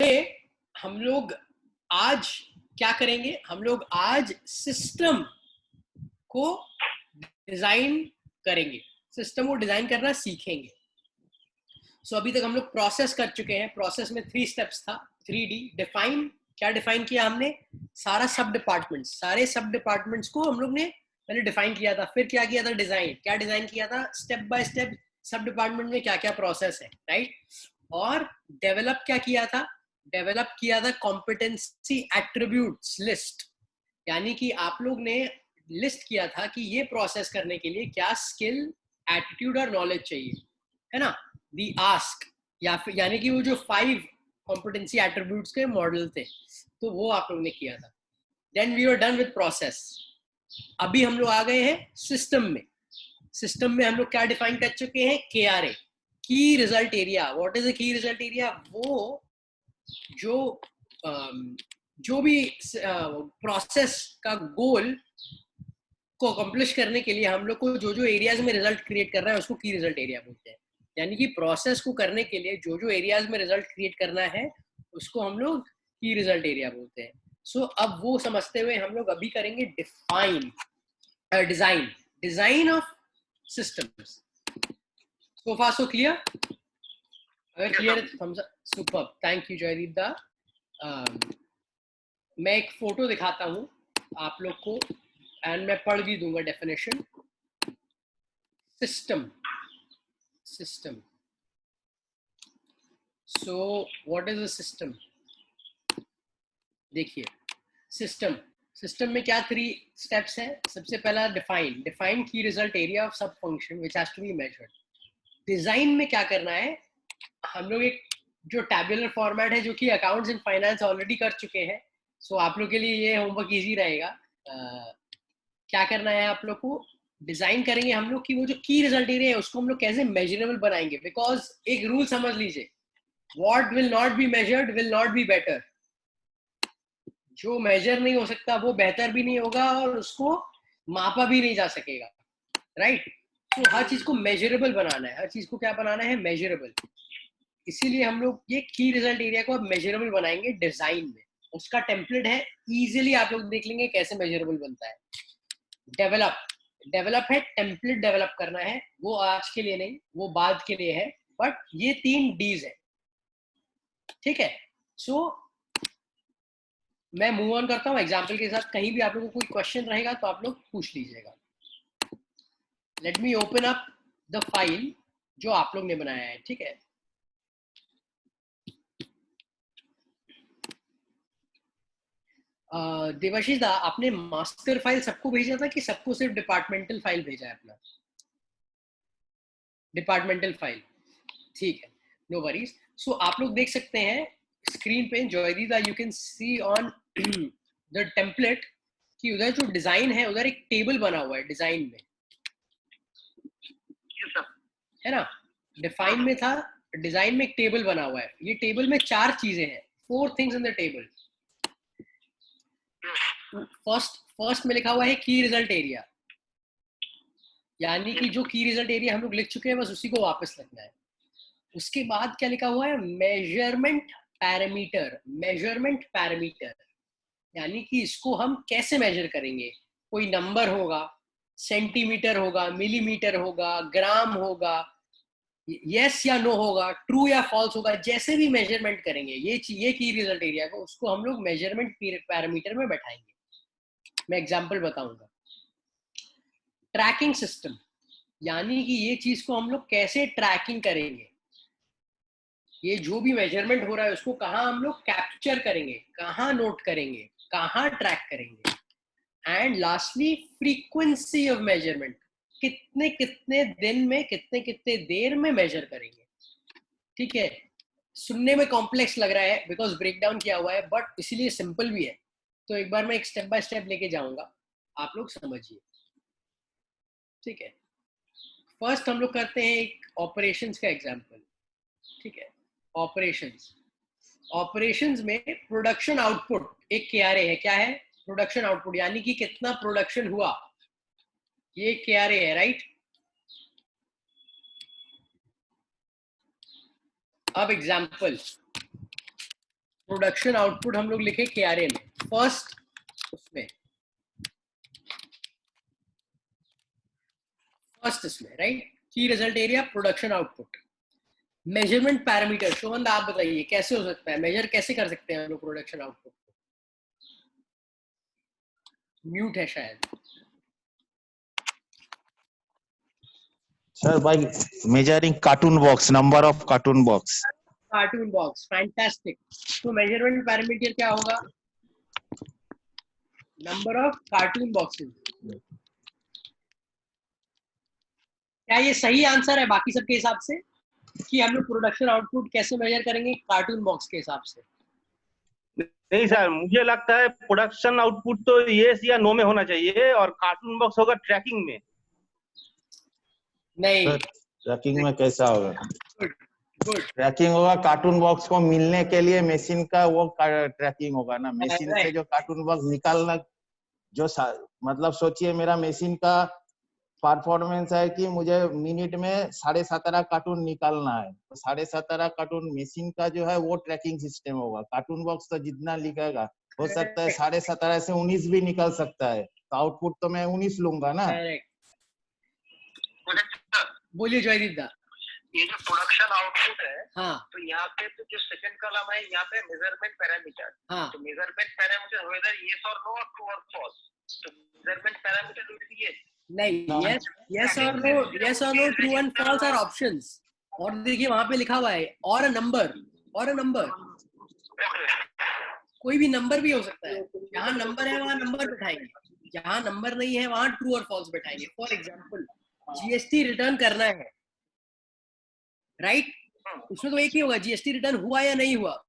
हम लोग आज क्या करेंगे? हम लोग आज सिस्टम को डिजाइन करेंगे, सिस्टम को डिजाइन करना सीखेंगे। अभी तक हम लोग प्रोसेस कर चुके हैं। प्रोसेस में 3 स्टेप्स था, 3D। डिफाइन, क्या डिफाइन किया हमने? सारे सब डिपार्टमेंट्स को हम लोग ने पहले डिफाइन किया था। फिर क्या किया था? डिजाइन। क्या डिजाइन किया था? स्टेप बाय स्टेप सब डिपार्टमेंट में क्या क्या प्रोसेस है, राइट। और डेवलप क्या किया था? डेवलप किया था कॉम्पिटेंसी एट्रीब्यूट्स लिस्ट, यानी कि आप लोग ने लिस्ट किया था कि ये प्रोसेस करने के लिए क्या स्किल, एटीट्यूड और नॉलेज चाहिए, है ना। दी आस्क, या फिर यानी कि वो जो 5 कॉम्पिटेंसी एट्रीब्यूट्स के मॉडल थे, तो वो आप लोग ने किया था। Then we are done with process. अभी हम लोग आ गए हैं सिस्टम में। सिस्टम में हम लोग क्या डिफाइन कर चुके हैं? KRA, की रिजल्ट एरिया। व्हाट इज अ की रिजल्ट एरिया? वो जो जो भी प्रोसेस का गोल को अकम्प्लिश करने के लिए हम लोग को जो जो एरियाज में रिजल्ट क्रिएट कर रहा है उसको की रिजल्ट एरिया बोलते हैं। यानी कि प्रोसेस को करने के लिए जो जो एरियाज में रिजल्ट क्रिएट करना है उसको हम लोग की रिजल्ट एरिया बोलते हैं। अब वो समझते हुए हम लोग अभी करेंगे define, design, design of systems. So far so clear? अगर क्लियर है तो thumbs up. Super, thank you Jaydeep दा। मैं एक फोटो दिखाता हूँ आप लोग को एंड मैं पढ़ भी दूंगा definition. System, so what is a system? देखिए, सिस्टम में क्या 3 स्टेप्स हैं। सबसे पहला define key result area of sub function which has to be measured. Design में क्या करना है? हम लोग एक जो टैबुलर फॉर्मेट है, जो कि अकाउंट्स एंड फाइनेंस ऑलरेडी कर चुके हैं, आप लोग के लिए ये होमवर्क इजी रहेगा। क्या करना है आप लोग को? डिजाइन करेंगे हम लोग कि वो जो की रिजल्ट एरिया है उसको हम लोग कैसे मेजरेबल बनाएंगे। बिकॉज एक रूल समझ लीजिए, what will not be measured will not be better. जो मेजर नहीं हो सकता वो बेहतर भी नहीं होगा और उसको मापा भी नहीं जा सकेगा, राइट। तो हर चीज को मेजरेबल बनाना है, हर चीज को क्या बनाना है? मेजरेबल। इसीलिए हम लोग ये की रिजल्ट एरिया को अब मेजरेबल बनाएंगे डिजाइन में। उसका टेम्पलेट है, इजीली आप लोग देख लेंगे कैसे मेजरेबल बनता है। डेवलप, डेवलप है, टेम्पलेट डेवलप करना है। वो आज के लिए नहीं, वो बाद के लिए है, बट ये 3 डीज है, ठीक है। मैं मूव ऑन करता हूँ एग्जाम्पल के साथ। कहीं भी आप लोगों को कोई क्वेश्चन रहेगा तो आप लोग पूछ लीजिएगा। Let me open up the file जो आप लोग ने बनाया है, ठीक है। देवाशीष दा, आपने मास्टर फाइल सबको भेजा था कि सबको सिर्फ डिपार्टमेंटल फाइल भेजा है? अपना डिपार्टमेंटल फाइल, ठीक है, नो वरीज। आप लोग देख सकते हैं स्क्रीन पे, जॉयदीदा, you can see on the template कि उधर जो डिजाइन है उधर एक टेबल बना हुआ है डिजाइन में, है ना। डिफाइन में था, डिजाइन में एक टेबल बना हुआ है। ये टेबल में 4 चीजें हैं, 4 things in the table. First में लिखा हुआ है की रिजल्ट एरिया, यानी कि जो की रिजल्ट एरिया हम लोग लिख चुके हैं बस उसी को वापस लिखना है। उसके बाद क्या लिखा हुआ है? Measurement parameter. मेजरमेंट पैरामीटर यानी कि इसको हम कैसे मेजर करेंगे। कोई नंबर होगा, सेंटीमीटर होगा, मिलीमीटर होगा, ग्राम होगा, यस या नो होगा, ट्रू या फॉल्स होगा। जैसे भी मेजरमेंट करेंगे ये की रिजल्ट एरिया को, उसको हम लोग मेजरमेंट पैरामीटर में बैठाएंगे। मैं एग्जांपल बताऊंगा। ट्रैकिंग सिस्टम, यानी कि ये चीज को हम लोग कैसे ट्रैकिंग करेंगे, ये जो भी मेजरमेंट हो रहा है उसको कहाँ हम लोग कैप्चर करेंगे, कहाँ नोट करेंगे, कहाँ ट्रैक करेंगे। And lastly frequency of measurement, कितने कितने दिन में, कितने कितने देर में मेजर करेंगे, ठीक है। सुनने में कॉम्प्लेक्स लग रहा है बिकॉज ब्रेक डाउन किया हुआ है, बट इसीलिए सिंपल भी है। तो एक बार मैं एक स्टेप बाय स्टेप लेके जाऊंगा, आप लोग समझिए, ठीक है। फर्स्ट हम लोग करते हैं एक ऑपरेशंस का एग्जांपल, ठीक है। ऑपरेशंस, ऑपरेशंस में प्रोडक्शन आउटपुट एक KRA है। क्या है? प्रोडक्शन आउटपुट, यानी कि कितना प्रोडक्शन हुआ, ये KRA है, राइट। अब एग्जांपल, प्रोडक्शन आउटपुट हम लोग लिखे KRA में फर्स्ट, उसमें फर्स्ट इसमें राइट, की result area production output. Measurement parameter, Shobhan आप बताइए कैसे हो सकता है, मेजर कैसे कर सकते हैं हम लोग प्रोडक्शन आउटपुट? म्यूट है शायद sir. By measuring cartoon box, number of cartoon box. Cartoon box, fantastic. तो मेजरमेंट पैरामीटर क्या होगा? Number of cartoon boxes. क्या ये सही आंसर है बाकी सबके हिसाब से कि हम लोग प्रोडक्शन आउटपुट कैसे मेजर करेंगे? कार्टून बॉक्स के हिसाब से। नहीं सर, मुझे लगता है प्रोडक्शन आउटपुट तो यस या नो में होना चाहिए और कार्टून बॉक्स होगा ट्रैकिंग में। नहीं, ट्रैकिंग में कैसा होगा? गुड गुड, ट्रैकिंग होगा कार्टून बॉक्स को मिलने के लिए मशीन का वो ट्रैकिंग होगा ना, मशीन से जो कार्टून बॉक्स निकालना, जो मतलब सोचिए मेरा मशीन का परफॉर्मेंस है कि मुझे मिनट में 17.5 कार्टून निकालना है, तो 17.5 कार्टून मशीन का जो है वो ट्रैकिंग सिस्टम होगा। कार्टून बॉक्स तो जितना लिखेगा हो सकता है 17.5 से 19 भी निकल सकता है, तो आउटपुट तो मैं 19 लूंगा ना। बोलिए जयदीप दा। ये जो प्रोडक्शन आउटपुट है, हाँ, तो यहाँ पे तो जो सेकंड कॉलम है यहाँ पे मेजरमेंट पैरामीटर, हाँ, तो मेजरमेंट पैरामीटर वेदर यस और नो और ट्रू और फॉल्स, तो measurement parameter will be yes. नहीं, yes or no, true and false are options। और देखिए वहां पे लिखा हुआ है और अ नंबर, और अ नंबर, कोई भी नंबर भी हो सकता है। जहाँ नंबर है वहां नंबर बैठाएंगे, जहाँ नंबर नहीं है वहां ट्रू और फॉल्स बैठाएंगे। फॉर एग्जाम्पल GST रिटर्न करना है, राइट? उसमें तो एक ही होगा, GST रिटर्न हुआ या नहीं हुआ।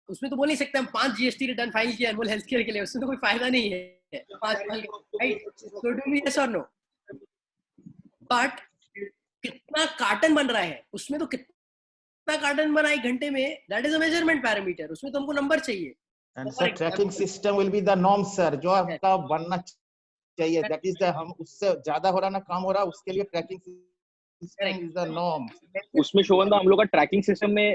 उसमें तो बोल नहीं सकते हम 5 GST रिटर्न फाइल किया अनमोल हेल्थ केयर के लिए, उसमें तो कोई फायदा नहीं है 5 file, right? So do me yes और नो। बट कितना कार्टन बन रहा है उसमें, तो कितना कार्टन बना एक घंटे में, that is a measurement parameter. उसमें तो हमको नंबर चाहिए। And sir trekking system will be the norm sir, जो आपका बनना चाहिए, दैट इज द, हम उससे ज्यादा हो रहा ना काम हो रहा, उसके लिए tracking system is the norm. उसमें शोभन दा हम लोग का ट्रैकिंग सिस्टम में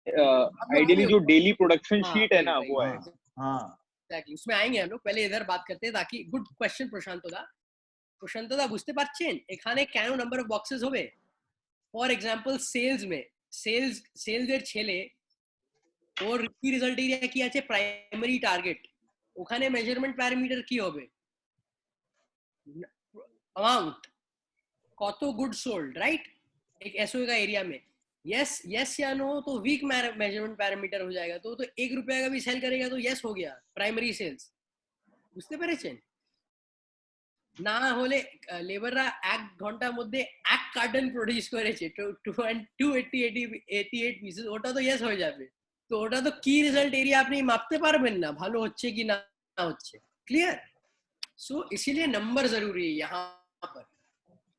आइडियली जो डेली प्रोडक्शन शीट है ना वो है। हाँ एग्जैक्टली, उसमें आएंगे हम लोग। पहले इधर बात करते हैं ताकि, गुड क्वेश्चन প্রশান্ত দা বুঝতে পারছেন এখানে কেন নাম্বার অফ বক্সেস হবে? ফর এক্সাম্পল সেলস में সেলসের ছেলে ওর কি রেজাল্ট এরিয়া কি আছে, প্রাইমারি টার্গেট, ওখানে মেজারমেন্ট প্যারামিটার কি হবে? अमाउंट, কত গুড সোল্ড, রাইট? एक एसओ का एरिया में यस या नो तो वीक मेजरमेंट पैरामीटर हो जाएगा। तो 1 रुपया का भी सेल करेगा तो यस हो गया प्राइमरी सेल्स। বুঝতে পেরেছেন? না হলে লেবাররা 1 ঘন্টার মধ্যে 1 কার্টন প্রোডিউস করেছে 288 পিসেস, ওটা তো ইয়েস হয়ে যাবে। তো ওটা তো কি রেজাল্ট এরিয়া আপনি মাপতে পারবেন না ভালো হচ্ছে কি না হচ্ছে। क्लियर? सो इसीलिए नंबर जरूरी है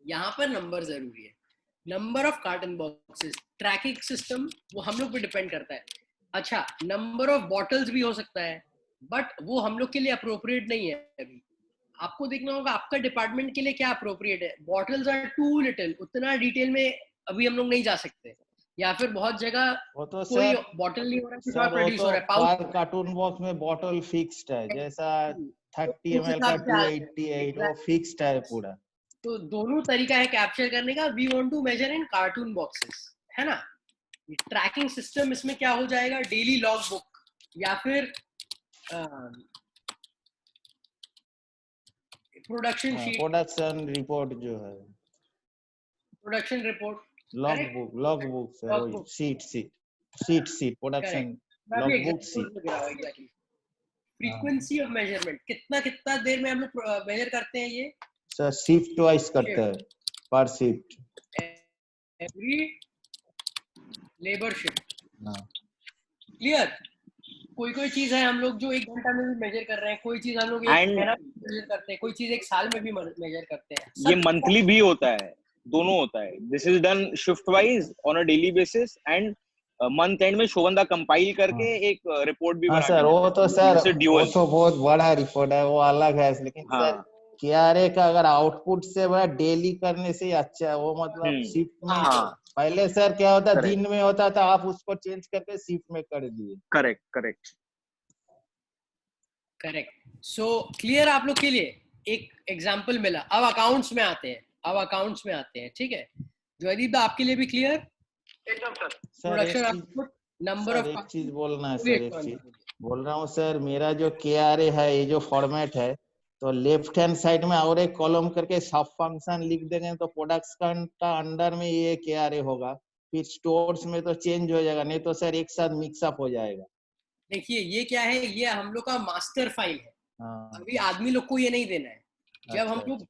यहाँ पर नंबर जरूरी है। Number of carton boxes, tracking system वो हम लोग पे डिपेंड करता है। अच्छा, नंबर ऑफ बॉटल्स भी हो सकता है, बट वो हम लोग के लिए अप्रोप्रिएट नहीं है। अभी आपको देखना होगा आपका डिपार्टमेंट के लिए क्या अप्रोप्रिएट है। बॉटल्स आर टू लिटिल, उतना डिटेल में अभी हम लोग नहीं जा सकते, या फिर बहुत जगह वो तो कोई सर, बॉटल नहीं हो रहा, सर प्रोड्यूस हो रहा है, पर पाउच कार्टून बॉक्स में बॉटल फिक्स्ड है, जैसा 30 ml का 288 वो फिक्स्ड है पूरा। तो दोनों तरीका है कैप्चर करने का। We want to measure in carton boxes, है ना? ट्रैकिंग सिस्टम इसमें क्या हो जाएगा, डेली लॉग बुक या फिर प्रोडक्शन रिपोर्ट जो है, production report, log book sir, sheet production log book sheet. Frequency of measurement, कितना देर में हम लोग मेजर करते हैं ये सर? शिफ्ट वाइज करते हैं, पर shift, every labour shift. Clear? कोई चीज है हम लोग जो 1 घंटा में भी मेजर कर रहे हैं, कोई चीज हम लोग 1 महीना में मेजर करते हैं, कोई चीज 1 साल में भी मेजर करते हैं। ये मंथली भी होता है, दोनों होता है। This is done shift wise on a daily basis and month and में शोभन दा कंपाइल करके एक रिपोर्ट भी बना सर। वो तो सर वो तो बहुत बड़ा रिपोर्ट है, वो अलग है। लेकिन सर KRA का अगर आउटपुट से वह डेली करने से अच्छा है, वो मतलब शिफ्ट में पहले सर क्या होता, Correct. दिन में होता था, आप उसको चेंज करके शिफ्ट में कर दिए। Correct correct correct. So clear आप लोग के लिए? एक एग्जांपल मिला। अब अकाउंट्स में आते हैं, ठीक है जयदीप दा, आपके लिए भी क्लियर? एकदम सर। सर प्रोडक्शन एक आउटपुट, नंबर सर ऑफ एक चीज बोलना है, बोलिए, सर एक चीज बोल रहा हूँ सर, मेरा जो KRA है, ये जो फॉर्मेट है, तो लेफ्ट हैंड साइड में और एक कॉलम करके सब फंक्शन लिख देंगे तो प्रोडक्शन का अंडर में ये KRA होगा, फिर स्टोर्स में तो चेंज हो जाएगा, नहीं तो सर एक साथ मिक्सअप हो जाएगा। देखिए ये क्या है, ये हम लोग का मास्टर फाइल है। हाँ, अभी आदमी लोग को ये नहीं देना है। जब अच्छा, हम लोग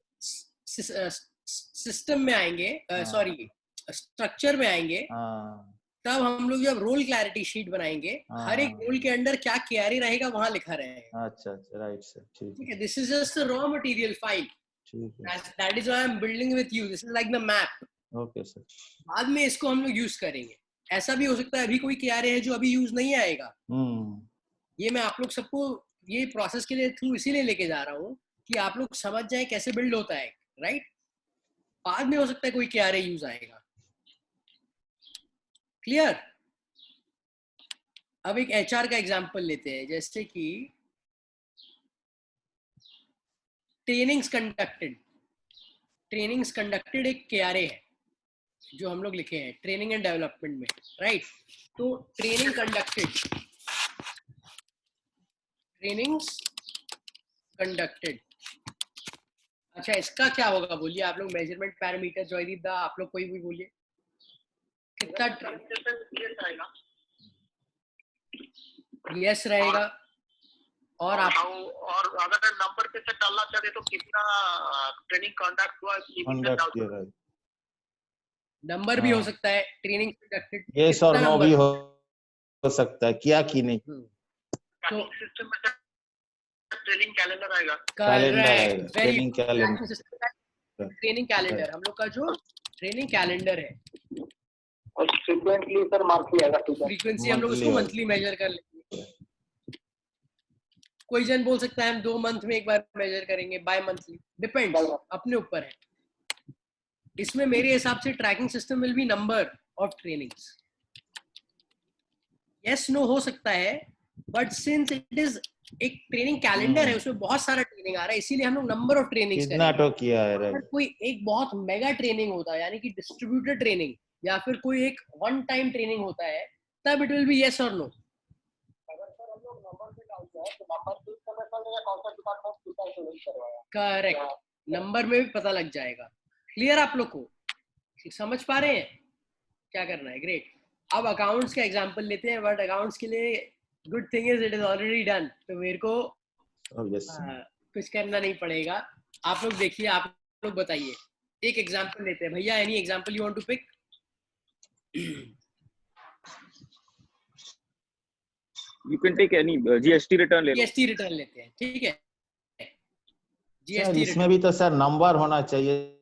सिस्टम में आएंगे, हाँ। सॉरी स्ट्रक्चर में आएंगे, हाँ, तब हम लोग जब रोल क्लैरिटी शीट बनाएंगे, हाँ। हर एक रोल के अंदर क्या KRA रहेगा वहां लिखा रहेगा। अच्छा अच्छा, राइट सर, ठीक ठीक है, है, this is just a raw material file, ठीक है, that is why I am building with you, this is like the map. Okay sir. बाद में इसको हम लोग यूज करेंगे। ऐसा भी हो सकता है अभी कोई KRA है जो अभी यूज नहीं आएगा। ये मैं आप लोग सबको ये प्रोसेस के लिए थ्रू इसीलिए लेके जा रहा हूँ कि आप लोग समझ जाए कैसे बिल्ड होता है, राइट? बाद में हो सकता है कोई KRA यूज आएगा। क्लियर? अब एक HR का एग्जांपल लेते हैं, जैसे कि ट्रेनिंग्स कंडक्टेड एक KRA है जो हम लोग लिखे हैं ट्रेनिंग एंड डेवलपमेंट में, राइट? तो ट्रेनिंग्स कंडक्टेड, अच्छा इसका क्या होगा बोलिए आप लोग? मेजरमेंट पैरामीटर, जॉयदीप दा आप लोग कोई भी बोलिए, कितना यस रहेगा? और आप और अगर नंबर पे से डालना चाहे तो कितना ट्रेनिंग कंडक्ट हुआ, नंबर भी हो सकता है ट्रेनिंग कंडक्टेड, यस और नो भी हो सकता है, किया कि नहीं। तो सिस्टम में ट्रेनिंग कैलेंडर आएगा, ट्रेनिंग कैलेंडर, ट्रेनिंग कैलेंडर हम लोग का जो ट्रेनिंग कैलेंडर है, और फ्रीक्वेंटली सर मंथली आएगा, फ्रीक्वेंसी हम लोग उसको मंथली मेजर कर लेंगे। कोई जन बोल सकता है हम 2 मंथ में एक बार मेजर करेंगे, बाय मंथली, डिपेंड, अपने ऊपर है। इसमें मेरे हिसाब से tracking system will be number of trainings. Yes no हो सकता है, बट सिंस इट इज एक ट्रेनिंग कैलेंडर है, उसमें बहुत सारा ट्रेनिंग आ रहा है, इसीलिए हम लोग नंबर ऑफ ट्रेनिंग्स कितना तो किया है। अगर कोई एक बहुत मेगा ट्रेनिंग होता है, यानी कि डिस्ट्रीब्यूटेड ट्रेनिंग, या फिर कोई एक वन टाइम ट्रेनिंग होता है, तब इट विल बी यस और नो। अगर सर हम लोग नंबर पे डालते हैं तो नंबर पे पता चलेगा कौन सा डिपार्टमेंट कितना इंश्योरेंस करवाया। करेक्ट, नंबर में भी पता लग जाएगा। क्लियर आप लोग को? समझ पा रहे हैं क्या करना है? ग्रेट। अब अकाउंट्स का एग्जांपल लेते हैं, बट अकाउंट्स के लिए good thing is it is already done, तो मेरे को कुछ करना नहीं पड़ेगा। आप लोग देखिए, आप लोग बताइए, एक एग्जांपल लेते हैं भैया। Any example you want to pick? You can take any GST return ले लो। GST रिटर्न लेते हैं, ठीक है। सर इसमें भी तो सर नंबर होना चाहिए,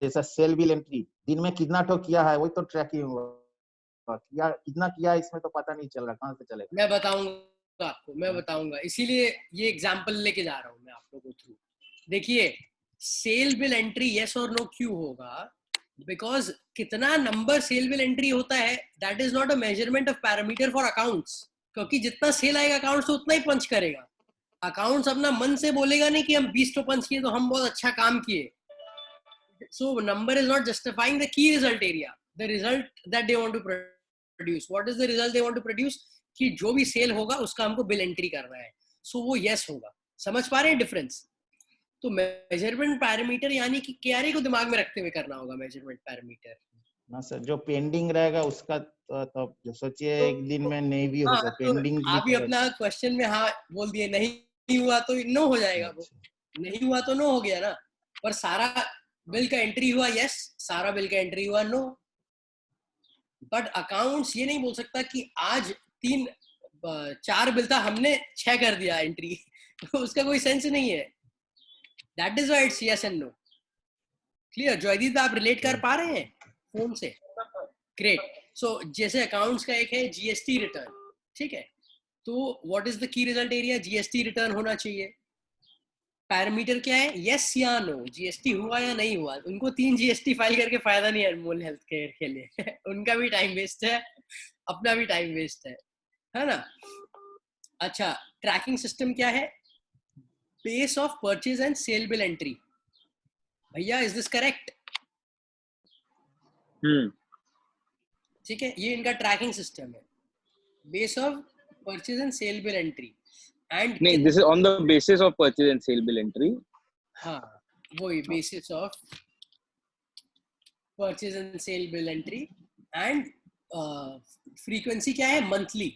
जैसा सेल बिल एंट्री, दिन में कितना तो किया है वही तो ट्रैकिंग होगा, किया कितना किया इसमें तो पता नहीं चल रहा, कहाँ से चलेगा? मैं बताऊंगा आपको, मैं बताऊंगा, इसीलिए ये एग्जांपल लेके जा रहा हूं मैं आप लोगों को थ्रू। देखिए सेल बिल एंट्री यस और नो क्यों होगा? बिकॉज कितना नंबर सेल बिल एंट्री होता है, that is not a measurement of parameter for accounts, क्योंकि जितना सेल आएगा अकाउंट्स उतना ही पंच करेगा। अकाउंट्स अपना मन से बोलेगा नहीं कि हम 20 तो पंच किए तो हम बहुत अच्छा काम किए। So number is not justifying the key result area, the result that they want to produce. What is the result they want to produce? कि जो भी सेल होगा उसका हमको बिल एंट्री करना है, सो वो यस होगा। समझ पा रहे हैं डिफरेंस? तो मेजरमेंट पैरामीटर यानी कि KRA को दिमाग में रखते हुए करना होगा मेजरमेंट पैरामीटर ना सर, जो पेंडिंग रहेगा उसका तो जो सोचिए एक दिन में नहीं भी होगा, पेंडिंग आप ही अपना क्वेश्चन में हाँ बोल दिए, नहीं हुआ तो नो हो जाएगा, वो नहीं हुआ तो नो हो गया ना। पर सारा बिल का एंट्री हुआ यस, सारा बिल का एंट्री हुआ नो। बट अकाउंट्स ये नहीं बोल सकता कि आज 4 बिल था, हमने 6 कर दिया एंट्री, तो उसका कोई सेंस नहीं है। That is why it's yes and no. Clear Joydeep, आप रिलेट कर पा रहे हैं फोन से? ग्रेट। सो जैसे अकाउंट्स का एक है GST रिटर्न, ठीक है, तो what is the key result area? GST return होना चाहिए। पैरामीटर क्या है, यस या नो, जीएसटी हुआ या नहीं हुआ। उनको 3 जीएसटी फाइल करके फायदा नहीं है अनमोल हेल्थ केयर के लिए उनका भी टाइम वेस्ट है, अपना भी टाइम वेस्ट है ना। अच्छा, ट्रैकिंग सिस्टम क्या है, base of purchase and sale bill entry. भैया इज दिस करेक्ट? ठीक है, ये इनका ट्रैकिंग सिस्टम है, base of purchase and sale bill entry. And नहीं, this is on the basis of purchase and sale bill entry. हाँ, वही basis of purchase and sale bill entry. And frequency क्या है, मंथली,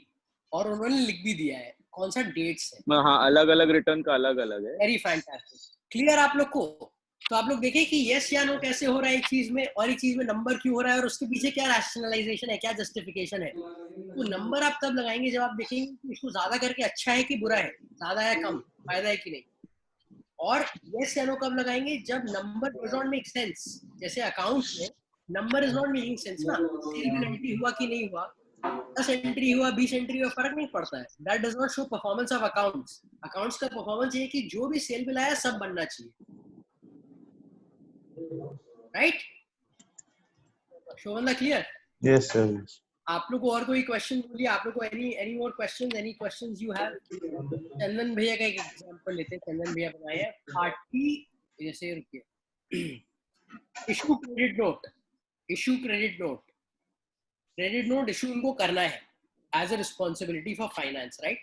और उन्होंने लिख भी दिया है कौन सा डेट्स है। हाँ, अलग अलग रिटर्न का अलग अलग है। वेरी फैंटास्टिक, क्लियर आप लोग को? तो आप लोग देखें कि यस या नो कैसे हो रहा है एक चीज में, और एक चीज में नंबर क्यों हो रहा है, और उसके पीछे क्या रैशनलाइजेशन है, क्या जस्टिफिकेशन है। तो नंबर आप तब लगाएंगे जब आप देखेंगे कि इसको ज्यादा करके अच्छा है कि बुरा है, ज्यादा है कम, फायदा है कि नहीं। और यस या नो कब लगाएंगे, जब number does not make sense. जैसे अकाउंट्स में number is not making sense ना, सेल बिल एंट्री हुआ कि नहीं हुआ, 10 एंट्री हुआ 20 एंट्री हुआ, फर्क नहीं पड़ता है। That does not show performance of accounts. Accounts का परफॉर्मेंस ये है कि जो भी सेल बिल आया सब बनना चाहिए, राइट? शोभन क्लियर? Yes sir. आप लोग को और कोई क्वेश्चन बोलिए, आप लोग को any more questions, any questions you have? Chandan भैया का एक एग्जांपल लेते हैं। चंदन भैया बनाए हैं पार्टी, जैसे रुकिए, issue credit note, issue credit note, credit note issue इनको करना है as a responsibility for finance, right?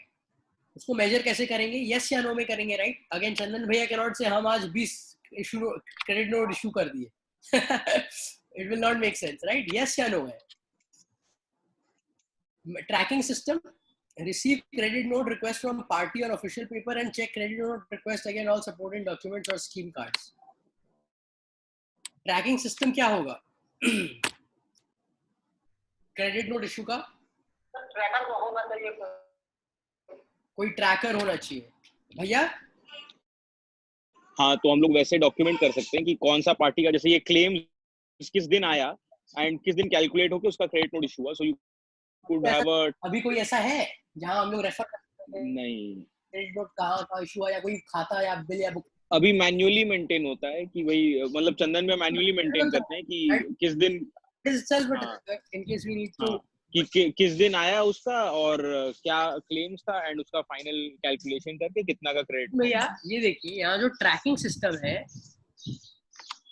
उसको मेजर कैसे करेंगे, यस या नो में करेंगे, राइट? अगेन चंदन भैया कैन नॉट से हम आज 20 इशू क्रेडिट नोट इशू कर दिए it will not make sense, right? Yes या नो है। Tracking system, receive credit note request from party or official paper and check credit note request again all supporting documents or scheme cards. Trekking system क्या होगा credit note issue का? Tracker होना चाहिए, कोई tracker होना चाहिए भैया। हाँ, तो हम लोग वैसे डॉक्यूमेंट कर सकते हैं कि कौन सा पार्टी का, जैसे ये क्लेम किस दिन आया एंड किस दिन कैलकुलेट होकर उसका क्रेडिट नोट इशू हुआ। So you could have a, अभी कोई ऐसा है जहां हम लोग रेफर कर सकते हैं नहीं, क्रेडिट नोट कहाँ का इशू है, या कोई खाता या बिल या बुक? अभी मैन्युअली मेंटेन होता है कि वही, मतलब चंदन में मैन्युअली मेंटेन करते हैं कि किस दिन, in case we need to, कि किस दिन आया उसका और क्या क्लेम्स था एंड उसका फाइनल कैलकुलेशन करके कितना का क्रेडिट। भैया ये देखिए, यहाँ जो ट्रैकिंग सिस्टम है,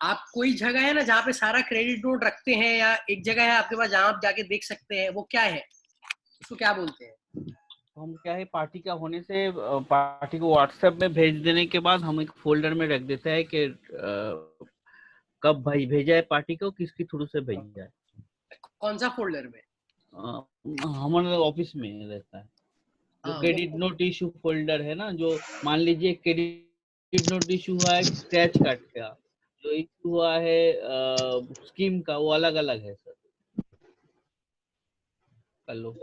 आप कोई जगह है ना जहाँ पे सारा क्रेडिट नोट रखते हैं, या एक जगह है आपके पास जहाँ आप जाके देख सकते हैं, वो क्या है, उसको क्या बोलते हैं? तो हम क्या है, पार्टी का होने से पार्टी को व्हाट्सएप में भेज देने के बाद हम एक फोल्डर में रख देते हैं कि कब भाई भेजा है पार्टी को, किसके थ्रू से भेजा है। कौन सा फोल्डर में? हमारे ऑफिस में रहता है जो क्रेडिट नोट इशू फोल्डर है ना। जो मान लीजिए क्रेडिट नोट इशू हुआ है स्क्रैच कार्ड का, जो इशू हुआ है स्कीम का, वो अलग अलग है सर। कर लो।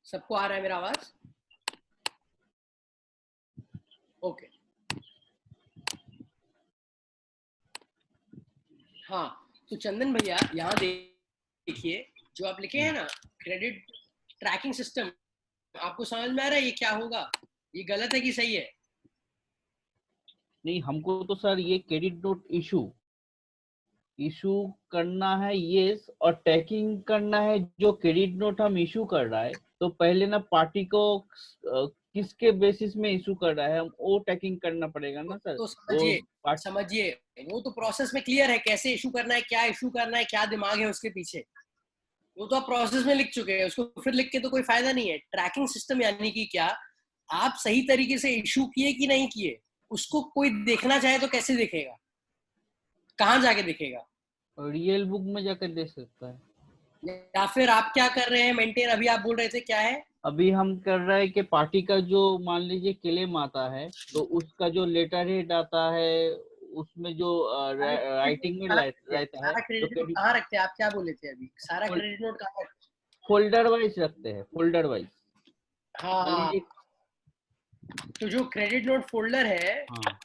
सबको आ रहा है मेरा आवाज? ओके, हाँ। तो चंदन भैया यहाँ देखिए, जो आप लिखे हैं ना क्रेडिट ट्रैकिंग सिस्टम, आपको समझ में आ रहा है ये क्या होगा, ये गलत है कि सही है? नहीं, हमको तो सर ये क्रेडिट नोट इशू करना है यस, और टैकिंग करना है जो क्रेडिट नोट हम इशू कर रहा है। तो पहले ना पार्टी को किसके बेसिस में इशू कर रहा है, हम वो टैकिंग करना पड़ेगा ना सर। तो समझिए वो तो प्रोसेस में क्लियर है, कैसे इशू करना है, क्या इशू करना है, क्या दिमाग है उसके पीछे, वो तो आप प्रोसेस में लिख चुके हैं, उसको फिर लिख के तो कोई फायदा नहीं है। ट्रैकिंग सिस्टम यानी कि क्या, आप सही तरीके से इशू किए कि नहीं किए, उसको कोई देखना चाहे तो कैसे देखेगा, कहाँ जाके देखेगा? रियल बुक में जाकर देख सकता है। या फिर आप क्या कर रहे हैं मेंटेन, अभी आप बोल रहे थे क्या है? अभी हम कर रहे हैं कि पार्टी का जो मान लीजिए क्लेम आता है तो उसका जो लेटर हेड आता है उसमें जो राइटिंग में रहता है सारा क्रेडिट तो नोट कहाँ रखते हैं आप? क्या बोले थे अभी? सारा क्रेडिट नोट कहाँ रखते हैं? फोल्डर वाइज रखते हैं, फोल्डर वाइज। मान हाँ, लीजिए तो जो क्रेडिट नोट फोल्डर है हाँ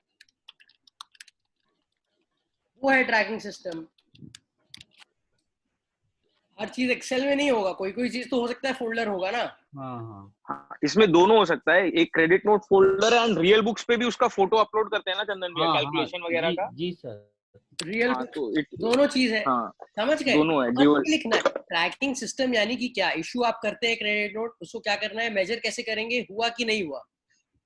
वो है ट्रैकिंग सिस्टम। हर चीज एक्सेल में नहीं होगा, कोई कोई चीज तो हो सकता है फोल्डर होगा ना। हाँ हाँ, इसमें दोनों हो सकता है, एक क्रेडिट नोट फोल्डर है एंड रियल बुक्स पे भी उसका फोटो अपलोड करते हैं ना चंदन भैया, हाँ कैलकुलेशन वगैरह का। जी सर। रियल हाँ, तो दोनों चीज है, हाँ समझ गए? दोनों है बस ड्यूअल। ये लिखना है ट्रैकिंग सिस्टम, यानी कि क्या इशू आप करते हैं क्रेडिट नोट, उसको क्या करना है, मेजर कैसे करेंगे, हुआ कि नहीं हुआ।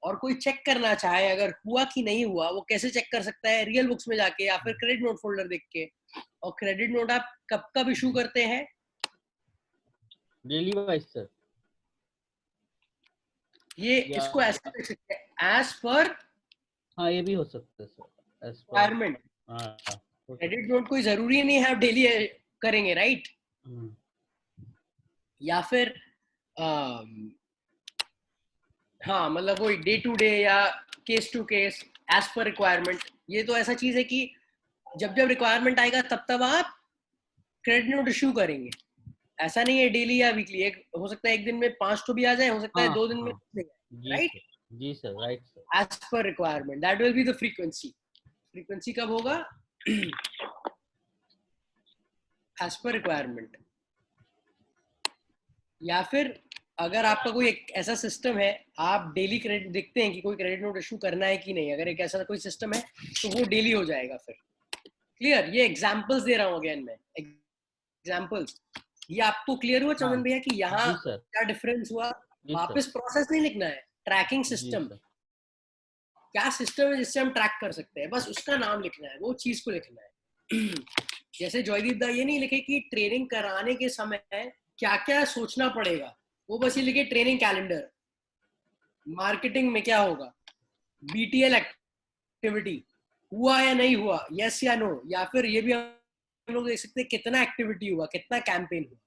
और कोई चेक करना चाहे अगर हुआ कि नहीं हुआ, वो कैसे चेक कर सकता है? रियल बुक्स में जाके या फिर क्रेडिट नोट फोल्डर देख के। और क्रेडिट नोट आप कब कब इशू करते हैं? Daily wise sir. ये इसको ऐसे लिख सकते हैं, एज पर हाँ ये भी हो सकता है सर, रिक्वायरमेंट। हाँ क्रेडिट नोट कोई जरूरी नहीं है आप डेली करेंगे, राइट? या फिर हाँ, मतलब वही डे टू डे या case to case as per requirement. ये तो ऐसा चीज है कि जब जब रिक्वायरमेंट आएगा तब तब आप क्रेडिट नोट इशू करेंगे। ऐसा नहीं है डेली या वीकली, एक हो सकता है एक दिन में 5 तो भी आ जाए, हो सकता है 2 दिन में, राइट? जी sir, right sir. As per requirement, that will be the frequency. Frequency कब होगा? As per requirement. या फिर अगर आपका कोई एक ऐसा सिस्टम है, आप डेली क्रेडिट देखते हैं कि कोई क्रेडिट नोट इशू करना है कि नहीं, अगर एक ऐसा कोई सिस्टम है तो वो डेली हो जाएगा फिर। क्लियर? ये एग्जांपल्स दे रहा हूँ अगेन मैं, एग्जांपल्स। ये आपको क्लियर हुआ चंदन भैया कि यहाँ क्या डिफरेंस हुआ? वापस प्रोसेस नहीं लिखना है, ट्रैकिंग सिस्टम क्या सिस्टम है जिससे हम ट्रैक कर सकते हैं, बस उसका नाम लिखना है, वो चीज को लिखना है। जैसे जॉयदीप दा ये नहीं लिखे कि ट्रेनिंग कराने के समय क्या क्या सोचना पड़ेगा, वो बस ये लिखे ट्रेनिंग कैलेंडर। मार्केटिंग में क्या होगा, बीटीएल एक्टिविटी हुआ या नहीं हुआ, यस या नो। या फिर ये भी हम लोग देख सकते हैं कितना एक्टिविटी हुआ, कितना कैंपेन हुआ।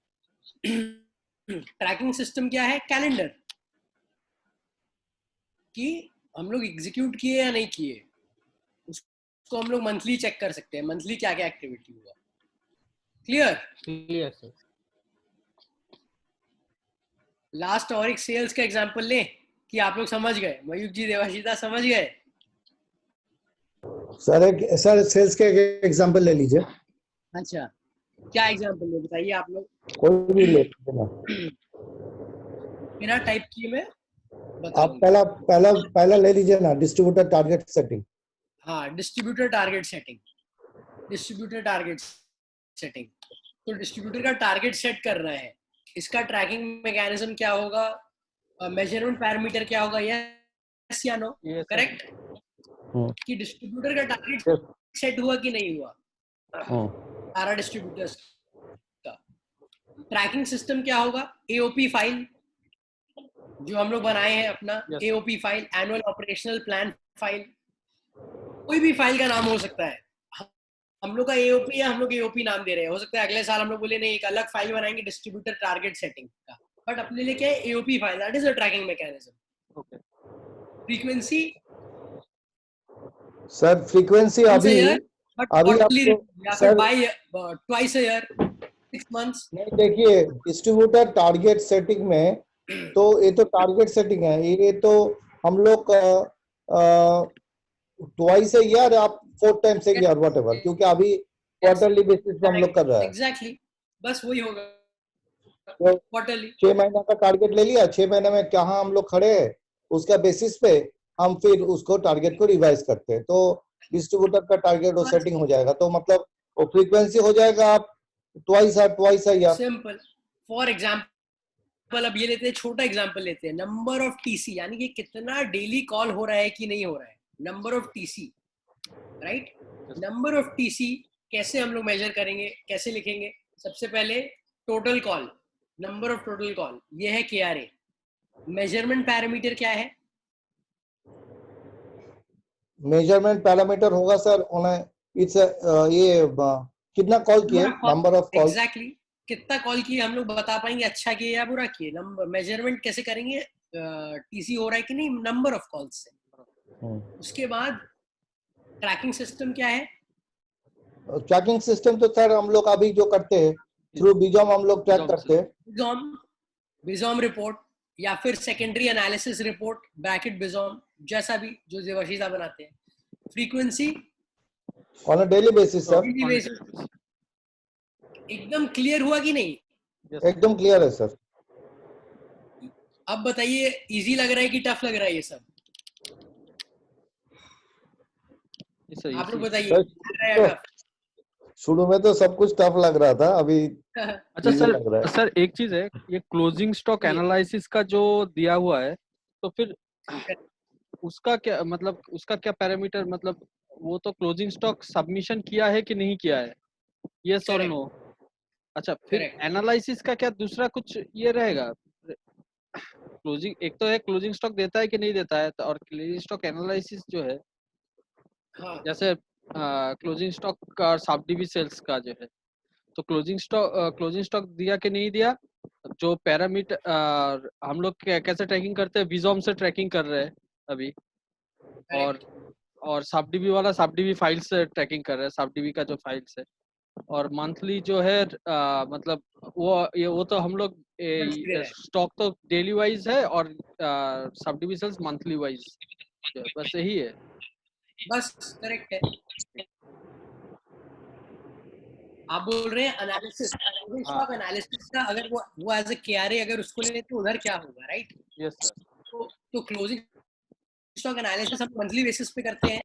ट्रैकिंग सिस्टम क्या है? कैलेंडर, कि हम लोग एग्जीक्यूट किए या नहीं किए, उसको हम लोग मंथली चेक कर सकते हैं, मंथली क्या क्या एक्टिविटी हुआ। क्लियर? Clear sir. लास्ट और एक सेल्स का एग्जांपल लें कि आप लोग समझ गए, मयूख जी, देवाशीता समझ गए? सर सेल्स के एग्जांपल ले लीजिए। अच्छा, क्या एग्जांपल ले, बताइए आप लोग। कोई भी ले बिना टाइप किए मैं आप पहला ले लीजिए ना, डिस्ट्रीब्यूटर टारगेट सेटिंग। हाँ, distributor target setting. Distributor target setting, तो डिस्ट्रीब्यूटर का टारगेट सेट कर रहे हैं, इसका ट्रैकिंग मैकेनिज्म क्या होगा, मेजरमेंट पैरामीटर क्या होगा, यस या नो? करेक्ट? कि डिस्ट्रीब्यूटर का टारगेट सेट हुआ कि नहीं हुआ, सारा डिस्ट्रीब्यूटर्स का। ट्रैकिंग सिस्टम क्या होगा? एओपी फाइल जो हम लोग बनाए हैं अपना, AOP file, annual operational plan file, कोई भी फाइल का नाम हो सकता है। हम लोग का एओपी है, हम लोग एओपी नाम दे रहे हैं, हो सकता है अगले साल हम लोग बोले नहीं एक अलग फाइल बनाएंगे डिस्ट्रीब्यूटर टारगेट सेटिंग का, बट अपने लिए क्या है? AOP file, that is a tracking mechanism. Frequency sir, frequency अभी या फिर by twice a year, 6 months. नहीं, देखिए डिस्ट्रीब्यूटर टारगेट सेटिंग में तो ये तो टारगेट सेटिंग है, ये तो हम लोग ट्वाइस अ ईयर, आप 4 टाइम्स अ ईयर व्हाटएवर, क्योंकि अभी क्वार्टरली बेसिस पे हम लोग कर रहे हैं। एग्जैक्टली, बस वही होगा क्वार्टरली। 6 महीना का टारगेट ले लिया, 6 महीने में कहाँ हम लोग खड़े हैं उसका बेसिस पे हम फिर उसको टारगेट को रिवाइज करते हैं, तो डिस्ट्रीब्यूटर का टारगेट वो सेटिंग हो जाएगा, तो मतलब वो फ्रीक्वेंसी हो जाएगा आप twice a year. Simple. For example अब ये लेते हैं, छोटा एग्जांपल लेते हैं, नंबर ऑफ टीसी, यानी कि कितना डेली कॉल हो रहा है कि नहीं हो रहा है, number of TC, right? Number of TC कैसे हम लोग मेजर करेंगे, कैसे लिखेंगे? सबसे पहले total call, number of total call, ये है केआरए। मेजरमेंट पैरामीटर क्या है? मेजरमेंट पैरामीटर होगा सर इट्स ये कितना कॉल किए, नंबर ऑफ कॉल। एग्जैक्टली कितना कॉल किए हम लोग बता पाएंगे, अच्छा किए या बुरा किए। नंबर मेजरमेंट कैसे करेंगे, टीसी हो रहा है कि नहीं, नंबर ऑफ कॉल्स से। उसके बाद ट्रैकिंग सिस्टम क्या है? ट्रैकिंग सिस्टम तो सर हम लोग अभी जो करते हैं थ्रू बिजॉम हम लोग ट्रैक करते हैं। बिजॉम रिपोर्ट या फिर सेकेंडरी एनालिसिस रिपोर्ट ब्रैकेट बिजॉम, जैसा भी जो देवाशीष बनाते हैं। Frequency on a daily basis sir. एकदम क्लियर हुआ कि नहीं? एकदम क्लियर है सर। अब बताइए इजी लग रहा है कि टफ लग रहा है ये सब? आप लोग बताइए। शुरू में तो सब कुछ टफ लग रहा था, अभी अच्छा सर एक चीज है, ये क्लोजिंग स्टॉक एनालिसिस का जो दिया हुआ है, तो फिर उसका क्या मतलब, उसका क्या पैरामीटर, मतलब वो तो क्लोजिंग स्टॉक सबमिशन किया है कि नहीं किया है, यस और नो। अच्छा, फिर एनालिसिस का क्या दूसरा कुछ ये रहेगा? क्लोजिंग एक तो है क्लोजिंग स्टॉक देता है कि नहीं देता है, और क्लोजिंग स्टॉक एनालिसिस जो है, जैसे क्लोजिंग स्टॉक और सब डिवी सेल्स का जो है, तो क्लोजिंग स्टॉक दिया कि नहीं दिया, जो पैरामीटर हम लोग कैसे ट्रैकिंग करते हैं, विजॉम से ट्रैकिंग कर रहे हैं अभी, और सब डिवी वाला सब डिवी फाइल से ट्रैकिंग कर रहे हैं, सब डिवी का जो फाइल्स है। और मंथली जो है मतलब वो तो हम लोग स्टॉक तो डेली वाइज है, और सब डिविजन्स मंथली वाइज, बस यही है। बस करेक्ट है। आप बोल रहे हैं एनालिसिस, स्टॉक एनालिसिस का अगर वो एज अ केआरए अगर उसको ले तो उधर क्या होगा, राइट? Yes sir. तो क्लोजिंग स्टॉक एनालिसिस हम मंथली बेसिस पे करते हैं,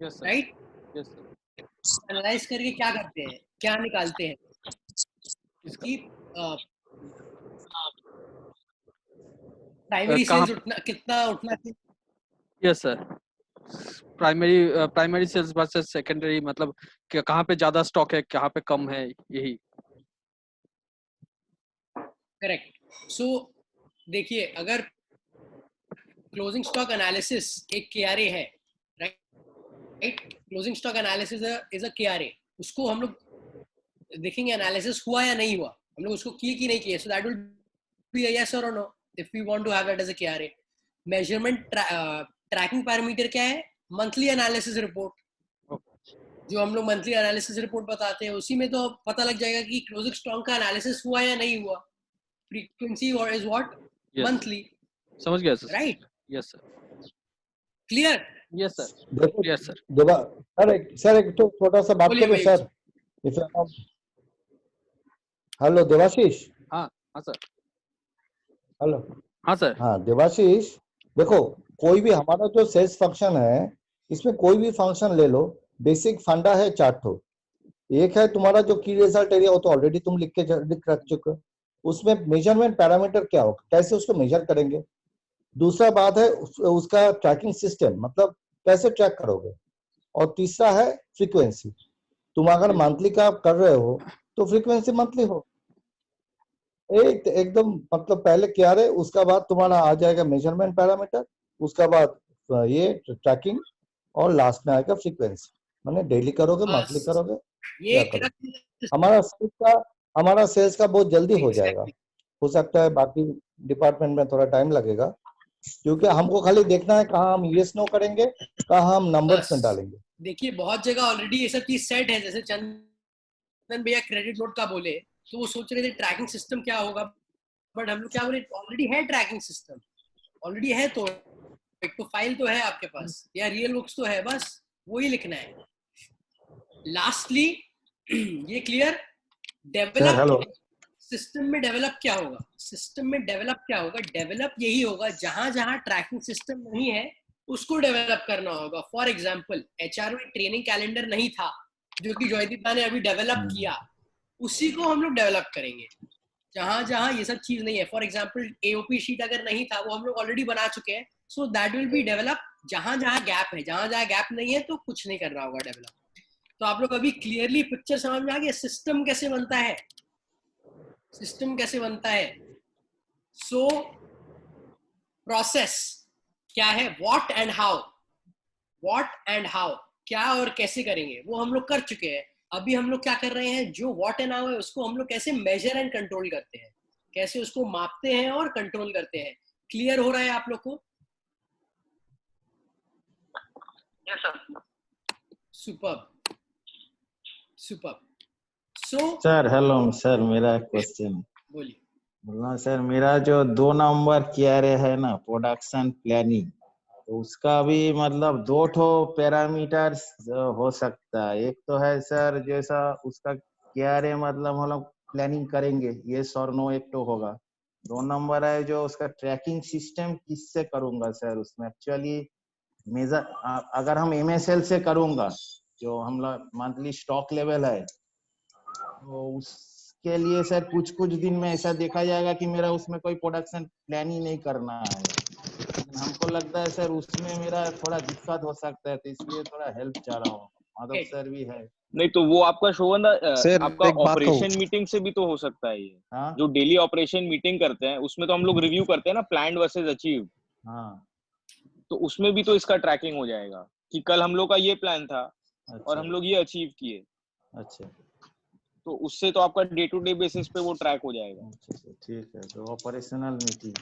राइट? Yes sir. एनालाइज करके क्या करते हैं, क्या निकालते हैं इसकी प्राइमरी सेल्स कितना उठना चाहिए। Yes sir, primary sales versus secondary, मतलब कहाँ पे ज्यादा स्टॉक है, कहाँ पे कम है, यही। करेक्ट। सो देखिए, अगर क्लोजिंग स्टॉक एनालिसिस एक केआरए है, right? Closing stock analysis is a KRA, उसको हम लोग देखेंगे एनालिसिस हुआ या नहीं हुआ, हम लोग उसको किए कि नहीं किए। So that will be a yes और no if we want to have that as a KRA. Measurement tracking parameter क्या है? मंथली एनालिसिस रिपोर्ट, जो हम लोग मंथली एनालिसिस रिपोर्ट बताते हैं, उसी में तो पता लग जाएगा कि क्लोजिंग स्टॉक का एनालिसिस हुआ या नहीं हुआ। फ्रीक्वेंसी और इज व्हाट? मंथली। समझ गया sir. Right? Yes sir. Clear? Yes sir. देखो यस सर। सर एक तो छोटा सा बात करूं सर, हेलो देवाशीष। हाँ सर। हेलो। हाँ सर। हाँ देवाशीष, देखो कोई भी हमारा जो सेल्स फंक्शन है, इसमें कोई भी फंक्शन ले लो, बेसिक फंडा है 4 ठो। एक है तुम्हारा जो की रिजल्ट एरिया, वो तो ऑलरेडी तुम लिख रख चुके हो। उसमें मेजरमेंट पैरामीटर क्या होगा, कैसे उसको मेजर करेंगे। दूसरा बात है उसका ट्रैकिंग सिस्टम, मतलब कैसे ट्रैक करोगे। और तीसरा है फ्रीक्वेंसी, तुम अगर मंथली का कर रहे हो तो फ्रीक्वेंसी मंथली हो। एकदम मतलब पहले क्या रहे, उसका बाद तुम्हारा आ जाएगा मेजरमेंट पैरामीटर, उसका बाद ये ट्रैकिंग, और लास्ट में आएगा फ्रीक्वेंसी। माने डेली करोगे, मंथली करोगे, ये हमारा सेल्स का बहुत जल्दी हो जाएगा। हो सकता है बाकी डिपार्टमेंट में थोड़ा टाइम लगेगा, क्योंकि हमको खाली देखना है कहाँ हम यस नो करेंगे, कहाँ हम नंबर्स में डालेंगे। देखिए बहुत जगह ऑलरेडी ये सब चीज सेट है, जैसे चंदन भैया क्रेडिट नोट का बोले तो वो सोच रहे थे ट्रैकिंग सिस्टम क्या होगा, बट हम लोग क्या बोले, ऑलरेडी है ट्रैकिंग सिस्टम, ऑलरेडी है। तो एक तो फाइल तो है आपके पास, या रियल बुक्स तो है, बस वही लिखना है। लास्टली ये क्लियर? डेवलप सिस्टम में डेवलप क्या होगा? सिस्टम में डेवलप क्या होगा? डेवलप यही होगा जहां जहां ट्रैकिंग सिस्टम नहीं है उसको डेवलप करना होगा। फॉर एग्जांपल एचआर में ट्रेनिंग कैलेंडर नहीं था, जो कि जॉयदीप ने अभी डेवलप किया, उसी को हम लोग डेवलप करेंगे जहां जहां ये सब चीज नहीं है। फॉर एग्जांपल एओपी शीट अगर नहीं था, वो हम लोग ऑलरेडी बना चुके हैं। सो दैट विल बी डेवलप जहां जहां गैप है, जहां जहां गैप नहीं है तो कुछ नहीं करना होगा डेवलप। तो आप लोग अभी क्लियरली पिक्चर समझ में आ गया सिस्टम कैसे बनता है, सिस्टम कैसे बनता है। सो प्रोसेस क्या है, what and how, what and how, क्या और कैसे करेंगे वो हम लोग कर चुके हैं। अभी हम लोग क्या कर रहे हैं, जो व्हाट एंड हाउ है उसको हम लोग कैसे मेजर एंड कंट्रोल करते हैं, कैसे उसको मापते हैं और कंट्रोल करते हैं। क्लियर हो रहा है आप लोग को? Yes sir. Superb superb. So sir hello sir, मेरा क्वेश्चन बोलिए। बोलना सर, मेरा जो 2 नंबर क्या रे है ना, प्रोडक्शन प्लानिंग, तो उसका भी मतलब 2 ठो पैरामीटर्स हो सकता है। एक तो है सर जैसा उसका क्या रे मतलब हम लोग प्लानिंग करेंगे, ये और नो एक तो होगा। 2 नंबर है जो उसका ट्रैकिंग सिस्टम किससे करूंगा सर, उसमें एक्चुअली मेजर अगर हम MSL से करूंगा, जो हम लोग मंथली स्टॉक लेवल है, तो उसके लिए सर कुछ कुछ दिन में ऐसा देखा जाएगा कि मेरा उसमें कोई प्रोडक्शन प्लान ही नहीं करना है। लेकिन हमको लगता है सर उसमें मेरा थोड़ा दिक्कत हो सकता है, तो इसलिए थोड़ा हेल्प चाह रहा हूँ। माधव सर भी है। नहीं तो वो आपका शोभन सर आपका एक बात कहूं, ऑपरेशन मीटिंग से भी तो हो सकता है ये। हाँ जो डेली ऑपरेशन मीटिंग करते हैं उसमें तो हम लोग रिव्यू करते हैं ना, प्लान्ड वर्सेस अचीव, हाँ तो उसमें भी तो इसका ट्रैकिंग हो जाएगा कि कल हम लोग का ये प्लान था और अच्छा हम लोग ये अचीव किए, अच्छा तो उससे तो आपका डे टू डे बेसिस पे वो ट्रैक हो जाएगा। अच्छा सर, ठीक है। तो ऑपरेशनल मीटिंग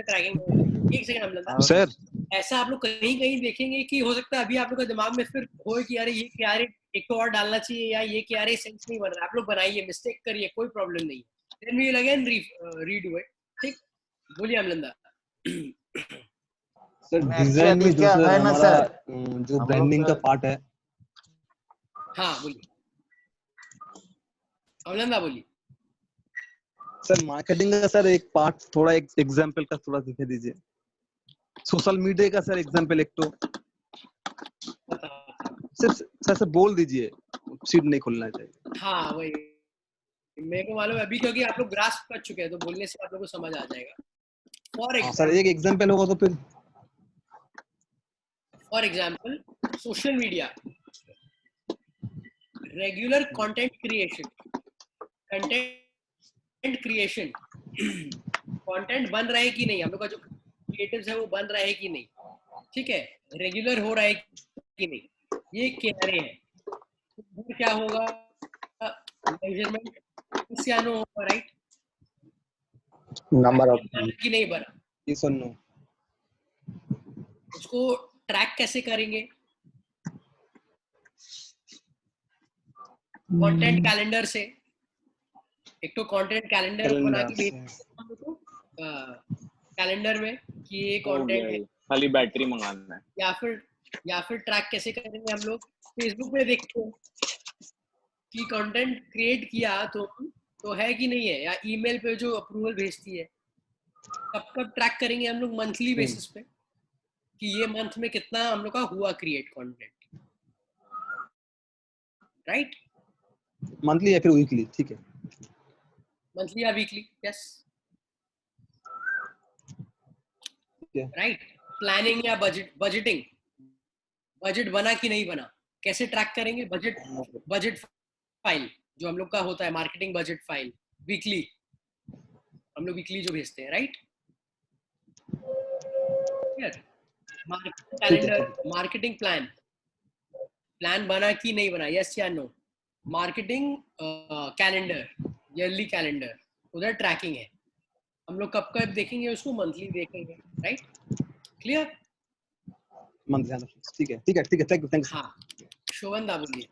ट्रैकिंग। एक सेकंड हम सर ऐसा आप लोग कहीं कहीं देखेंगे कि हो सकता है अभी आप लोग का दिमाग में फिर हो कि अरे ये क्या रे एक तो और डालना चाहिए, या ये क्या रे सेंस नहीं बन रहा। आप लोग बनाइए, मिस्टेक करिए, कोई प्रॉब्लम नहीं। Then we will again redo it. ठीक, बोलिए अमलंदा। सर डिजाइन एक्चुअली में जो क्या सर है ना हमारा सर, जो हम लोग ब्रांडिंग का पार्ट है, हाँ बोलिए अमलंदा, बोलिए। सर मार्केटिंग का सर एक पार्ट, थोड़ा एक एग्जांपल का थोड़ा दिखा दीजिए। सोशल मीडिया का सर एग्जांपल एक तो सर बोल दीजिए, सीट नहीं खोलना चाहिए। हाँ वही मेरे को मालूम है अभी, क्योंकि आप लोग ग्रास्प कर चुके हैं तो बोलने से आप लोगों को समझ आ जाएगा। हाँ सर एक एग्जांपल होगा तो फिर। For example social media, regular content creation content बन रहा है कि नहीं, हम लोग का जो क्रिएटिव्स है वो बन रहा है कि नहीं, ठीक है, रेगुलर हो रहा है कि नहीं, ये कह रहे हैं। तो क्या होगा, मेजरमेंट नो होगा, राइट? नंबर ऑफ कि नहीं बना, यस और नो। उसको ट्रैक कैसे करेंगे? कंटेंट कैलेंडर से। एक तो कंटेंट कैलेंडर बना के कैलेंडर में कि ये कंटेंट है, खाली बैटरी मंगाना है। या फिर ट्रैक कैसे करेंगे हम लोग? फेसबुक पे देखते हैं कि कंटेंट क्रिएट किया तो है कि नहीं है, या ईमेल पे जो अप्रूवल भेजती है, कब ट्रैक करेंगे हम लोग? मंथली बेसिस पे कि ये मंथ में कितना हम लोग का हुआ क्रिएट कंटेंट, राइट? मंथली या फिर वीकली, ठीक है। मंथली या वीकली, यस, राइट। प्लानिंग या बजट बना कि नहीं बना, कैसे ट्रैक करेंगे? बजट फाइल जो हम लोग का होता है, मार्केटिंग बजट फाइल, वीकली हम लोग वीकली जो भेजते हैं, right? Marketing calendar, marketing plan बना कि नहीं बना, यस या no? Marketing calendar, yearly calendar, उधर ट्रैकिंग है। हम लोग कब कब देखेंगे उसको? मंथली देखेंगे, राइट? क्लियर? मंथली, ठीक है ठीक है ठीक है, थैंक यू। हाँ, शोभन दा बोलिए।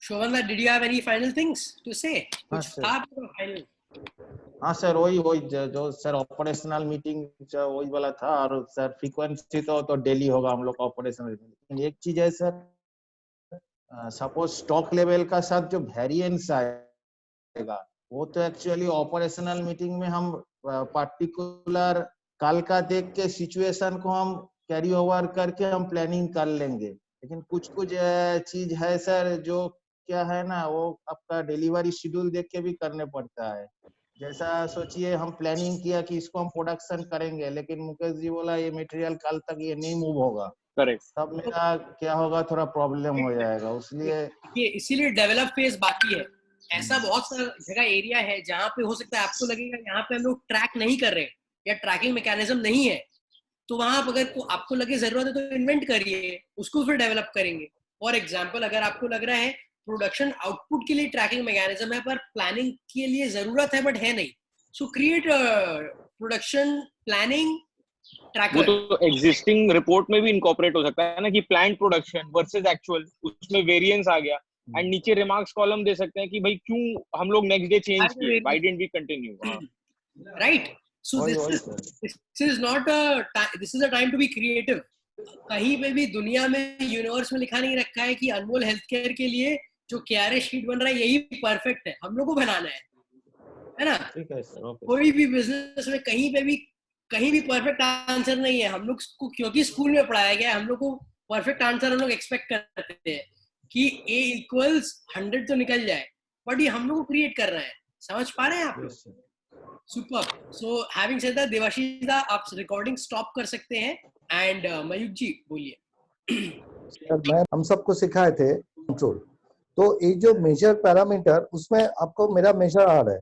शोभन दा, did you have any final things to say? कुछ था आपका फाइनल? हाँ सर, वही जो सर ऑपरेशनल मीटिंग वही वाला था। और सर फ्रीक्वेंसी तो डेली होगा हम लोग का ऑपरेशनल मीटिंग। लेकिन एक चीज है सर, सपोज स्टॉक लेवल का साथ जो वेरिएंस आएगा, वो तो एक्चुअली ऑपरेशनल मीटिंग में हम पर्टिकुलर कल का देख के सिचुएशन को हम कैरी ओवर करके हम प्लानिंग कर लेंगे। लेकिन कुछ चीज है सर जो क्या है ना, वो आपका डिलीवरी शेड्यूल देख के भी करने पड़ता है। जैसा सोचिए हम प्लानिंग किया कि इसको हम प्रोडक्शन करेंगे, लेकिन मुकेश जी बोला ये मटेरियल कल तक ये नहीं मूव होगा, करेक्ट, तब मेरा क्या होगा, थोड़ा प्रॉब्लम हो जाएगा। इसलिए इसीलिए डेवलप फेज बाकी है। ऐसा बहुत सारा जगह एरिया है जहाँ पे हो सकता है आपको लगेगा यहाँ पे हम लोग ट्रैक नहीं कर रहे, या ट्रैकिंग मैकेनिज्म नहीं है, तो वहां आप अगर आपको लगे जरूरत है तो इन्वेंट करिए, उसको फिर डेवलप करेंगे. फॉर एग्जाम्पल, अगर आपको लग रहा है प्रोडक्शन आउटपुट के लिए ट्रैकिंग मैकेनिज्म है पर प्लानिंग के लिए जरूरत है बट है नहीं, सो क्रिएट प्रोडक्शन प्लानिंग वो ट्रैकर. तो एग्जिस्टिंग रिपोर्ट में भी इनकॉर्पोरेट हो सकता है ना कि प्लान्ड प्रोडक्शन वर्सेस एक्चुअल, उसमें वेरिएंस आ गया. एंड नीचे रिमार्क्स कॉलम दे सकते हैं कि भाई क्यों हम लोग नेक्स्ट डे चेंज किए, why didn't we continue. Right. So this is not this is a time to be creative. कहीं पे भी दुनिया में यूनिवर्स में लिखा नहीं रखा है कि अनमोल हेल्थ केयर के लिए जो KRA शीट बन रहा है यही परफेक्ट है, हम लोग को बनाना है ना. ठीक है सर. ओके. कोई भी बिजनेस में कहीं भी परफेक्ट आंसर नहीं है. हम लोग को क्योंकि स्कूल में पढ़ाया गया है, हम लोग को परफेक्ट आंसर हम लोग एक्सपेक्ट करते हैं कि A इक्वल्स 100 तो निकल जाए, बट ये हम लोग को क्रिएट कर रहे हैं. समझ पा रहे हैं आप लोग? Super. So having said that, Debashish da आप रिकॉर्डिंग स्टॉप कर सकते हैं. एंड मयूख जी बोलिए. मैं हम सबको सिखाए थे कंट्रोल, तो ये जो मेजर पैरामीटर उसमें आपको मेरा मेजर आ रहा है